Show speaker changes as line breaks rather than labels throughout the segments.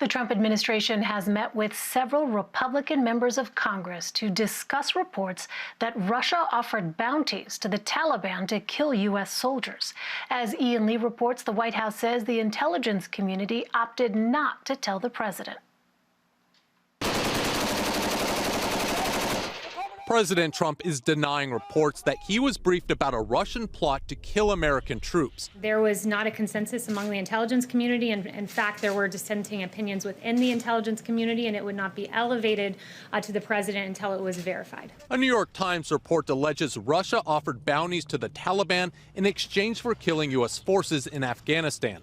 The Trump administration has met with several Republican members of Congress to discuss reports that Russia offered bounties to the Taliban to kill U.S. soldiers. As Ian Lee reports, the White House says the intelligence community opted not to tell the president.
President Trump is denying reports that he was briefed about a Russian plot to kill American troops.
There was not a consensus among the intelligence community, and in fact, there were dissenting opinions within the intelligence community, and it would not be elevated to the president until it was verified.
A New York Times report alleges Russia offered bounties to the Taliban in exchange for killing U.S. forces in Afghanistan.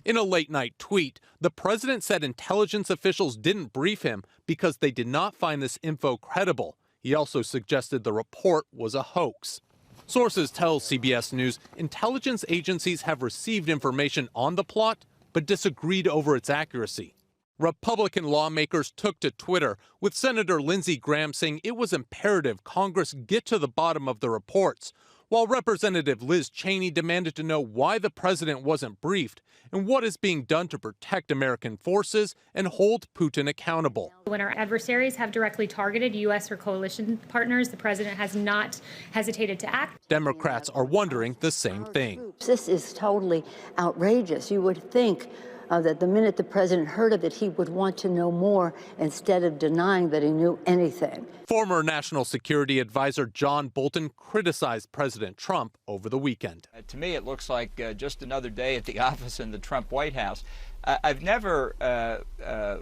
In a late-night tweet, the president said intelligence officials didn't brief him because they did not find this info credible. He also suggested the report was a hoax. Sources tell CBS News intelligence agencies have received information on the plot, but disagreed over its accuracy. Republican lawmakers took to Twitter, with Senator Lindsey Graham saying it was imperative Congress get to the bottom of the reports, while Representative Liz Cheney demanded to know why the president wasn't briefed and what is being done to protect American forces and hold Putin accountable.
When our adversaries have directly targeted U.S. or coalition partners, the president has not hesitated to act.
Democrats are wondering the same thing.
This is totally outrageous. You would think that the minute the president heard of it, he would want to know more instead of denying that he knew anything.
Former National Security Advisor John Bolton criticized President Trump over the weekend.
To me, it looks like just another day at the office in the Trump White House. I've never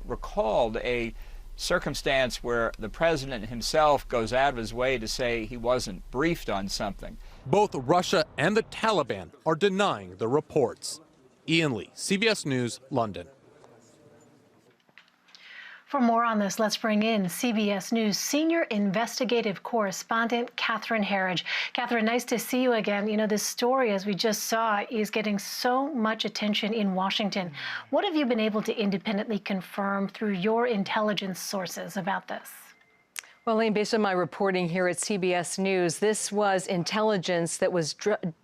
recalled a circumstance where the president himself goes out of his way to say he wasn't briefed on something.
Both Russia and the Taliban are denying the reports. Ian Lee, CBS News, London.
For more on this, let's bring in CBS News senior investigative correspondent Catherine Herridge. Catherine, nice to see you again. You know, this story, as we just saw, is getting so much attention in Washington. What have you been able to independently confirm through your intelligence sources about this?
Well, Elaine, based on my reporting here at CBS News, this was intelligence that was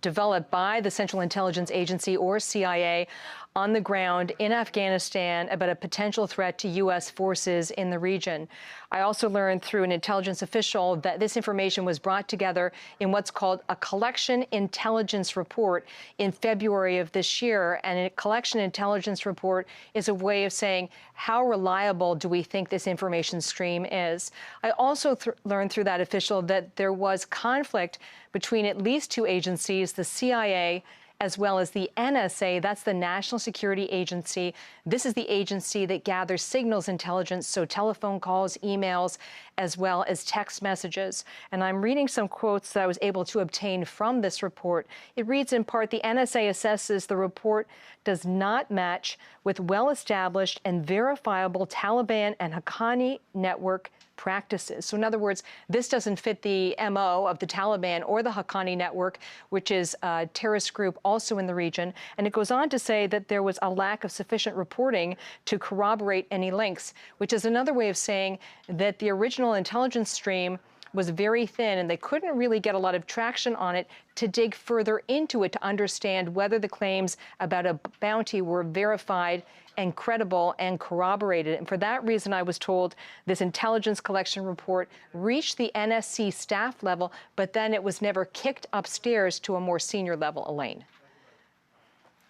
developed by the Central Intelligence Agency, or CIA, on the ground in Afghanistan about a potential threat to U.S. forces in the region. I also learned through an intelligence official that this information was brought together in what's called a collection intelligence report in February of this year. And a collection intelligence report is a way of saying, how reliable do we think this information stream is? I also learned through that official that there was conflict between at least two agencies, the CIA as well as the NSA, that's the National Security Agency. This is the agency that gathers signals intelligence, so telephone calls, emails, as well as text messages. And I'm reading some quotes that I was able to obtain from this report. It reads in part, the NSA assesses the report does not match with well-established and verifiable Taliban and Haqqani network practices. So in other words, this doesn't fit the MO of the Taliban or the Haqqani network, which is a terrorist group also in the region. And it goes on to say that there was a lack of sufficient reporting to corroborate any links, which is another way of saying that the original intelligence stream was very thin and they couldn't really get a lot of traction on it to dig further into it to understand whether the claims about a bounty were verified and credible and corroborated. And for that reason, I was told this intelligence collection report reached the NSC staff level, but then it was never kicked upstairs to a more senior level, Elaine.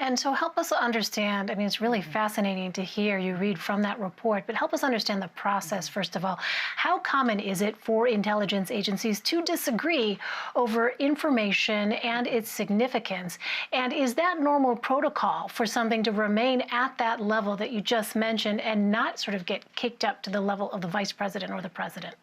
And so help us understand, I mean, it's really fascinating to hear you read from that report, but help us understand the process, first of all. How common is it for intelligence agencies to disagree over information and its significance? And is that normal protocol for something to remain at that level that you just mentioned and not sort of get kicked up to the level of the vice president or the president?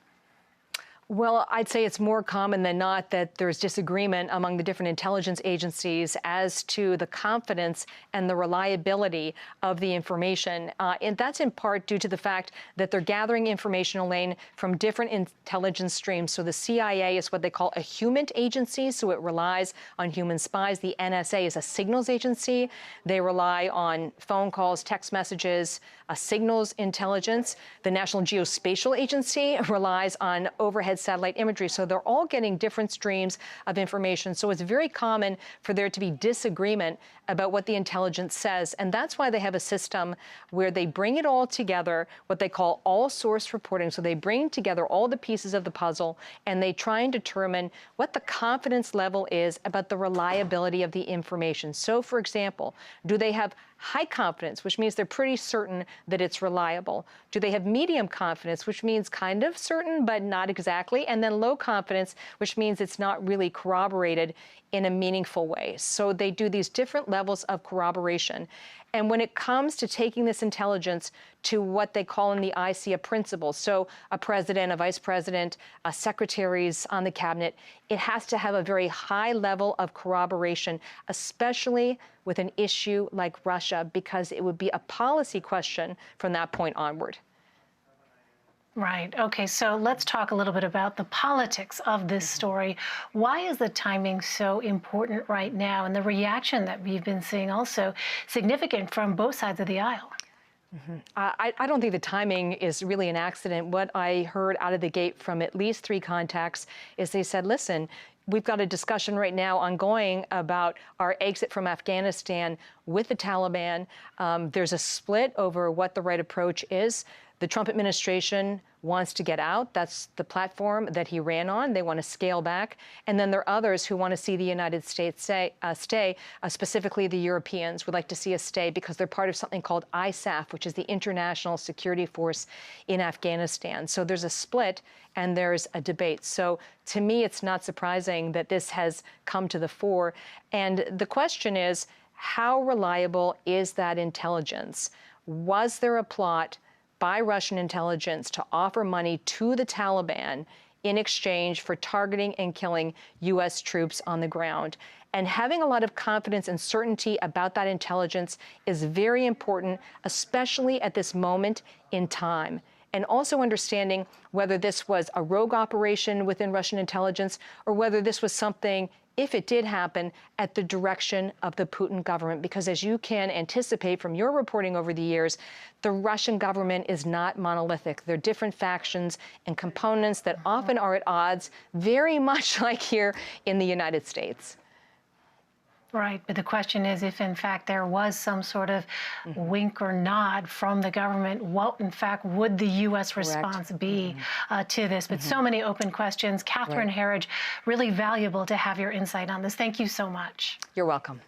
Well, I'd say it's more common than not that there's disagreement among the different intelligence agencies as to the confidence and the reliability of the information. And that's in part due to the fact that they're gathering information, Elaine, from different intelligence streams. So the CIA is what they call a human agency, so it relies on human spies. The NSA is a signals agency. They rely on phone calls, text messages, signals intelligence. The National Geospatial Agency relies on overhead surveillance, satellite imagery. So they're all getting different streams of information. So it's very common for there to be disagreement about what the intelligence says. And that's why they have a system where they bring it all together, what they call all source reporting. So they bring together all the pieces of the puzzle and they try and determine what the confidence level is about the reliability of the information. So for example, do they have high confidence, which means they're pretty certain that it's reliable? Do they have medium confidence, which means kind of certain, but not exactly? And then low confidence, which means it's not really corroborated in a meaningful way. So they do these different levels of corroboration. And when it comes to taking this intelligence to what they call in the ICA principles, so a president, a vice president, secretaries on the cabinet, it has to have a very high level of corroboration, especially with an issue like Russia, because it would be a policy question from that point onward.
Right. Okay, so let's talk a little bit about the politics of this story. Why is the timing so important right now, and the reaction that we've been seeing also significant from both sides of the aisle?
I don't think the timing is really an accident. What I heard out of the gate from at least 3 contacts is they said, listen, we've got a discussion right now ongoing about our exit from Afghanistan with the Taliban. There's a split over what the right approach is. The Trump administration wants to get out. That's the platform that he ran on. They want to scale back. And then there are others who want to see the United States stay, specifically the Europeans would like to see us stay because they're part of something called ISAF, which is the International Security Force in Afghanistan. So there's a split and there's a debate. So to me, it's not surprising that this has come to the fore. And the question is, how reliable is that intelligence? Was there a plot by Russian intelligence to offer money to the Taliban in exchange for targeting and killing U.S. troops on the ground? And having a lot of confidence and certainty about that intelligence is very important, especially at this moment in time. And also understanding whether this was a rogue operation within Russian intelligence or whether this was something, if it did happen, at the direction of the Putin government. Because as you can anticipate from your reporting over the years, the Russian government is not monolithic. There are different factions and components that often are at odds, very much like here in the United States.
Right, but the question is if, in fact, there was some sort of wink or nod from the government, what, in fact, would the U.S. response be to this? But so many open questions. Catherine Herridge, really valuable to have your insight on this. Thank you so much.
You're welcome.